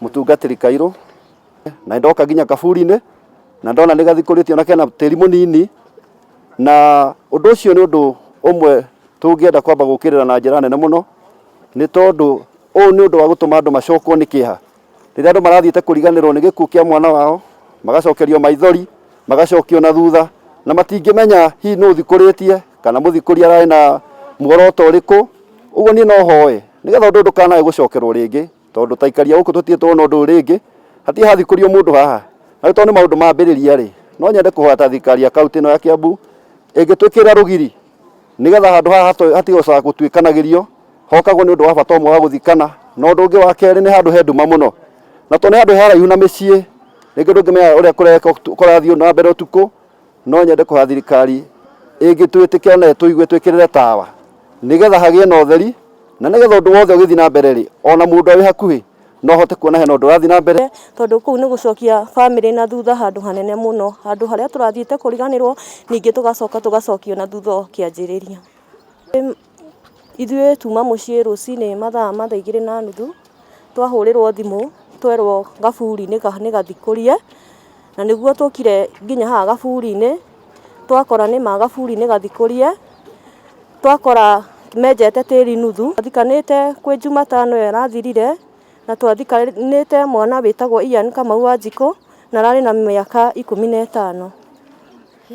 mutungatiri Kairu na ndoka nginya Kaburi-ini na ndona ni gathikũrĩtio na kena tĩri mũnini na ũndũ ũcio nĩ ũndũ ũmwe tũngĩenda kwamba gũkĩrĩra na njĩra nene mũno nĩ tondũ ũũ nĩ ũndũ wa gũtũma andũ macokwo nĩ kĩeha rĩrĩa andũ marathiĩte kũriganĩrwo nĩ gĩkuũ kĩa mwana wao magacokerio maithori magacokio na thutha na matingĩmenya hihi nũ thikũrĩtie kana mũthikũria ararĩ na muoroto ũrĩkũ. Ũguo niĩ no hoe nĩgetha ũndũ ndũkanae gũcokerwo rĩngĩ tondũ taikaria gũkũ tũtiĩ tuona ũndũ rĩngĩ hatirĩ hathikũrio mũndũ haha na tondũ nĩ maũndũ mambĩrĩria rĩ no nyende kũhoya thirikari ya kaunti ĩno ya Kiambu ĩngĩtwĩkĩra rũgiri nĩgetha handũ haha hatigocoka gũtuĩkanagĩrio hokagwo nĩ ũndũ wa bata ũmwe wa gũthikana na ũndũ ũngĩ wa kerĩ nĩ handũ he nduma mũno na tondũ nĩ handũ haraihu na mĩciĩ rĩngĩ ndũngĩmenya ũrĩa kũrathiĩ na mbere ũtukũ. No nyende kũhoya thirikari ĩngĩtwĩtĩkĩra na tũigue twĩkĩrĩre tawa nĩgetha hagĩe na ũtheri na nĩgetha ũndũ wothe ũgĩthiĩ na mbere rĩ ona mũndũ arĩ hakuhĩ no hote kuona hena ũndũ ũrathiĩ na mbere tondũ kũu nĩ gũcokia bamĩrĩ na thutha handũ hanene mũno handũ harĩa tũrathiĩte kũriganĩrwo ningĩ tũgacokio na thutha kĩanjĩrĩria. Ithuĩ tuma mũciĩ rũcinĩ mathaa ma 2:30 twahũrĩrwo thimũ twerwo Kaburi-inĩ nĩ gathikũrie na nĩguo tũkire nginya haha Kaburi-inĩ twakora nĩ ma Kaburi-inĩ gathikũrie twakora menjete tĩri nuthu athikanĩte kwĩ Jumatano ĩrathirire na twathikanĩte mwana wĩtagwo Ian Kamau wa Njikũ na ararĩ na mĩaka 15.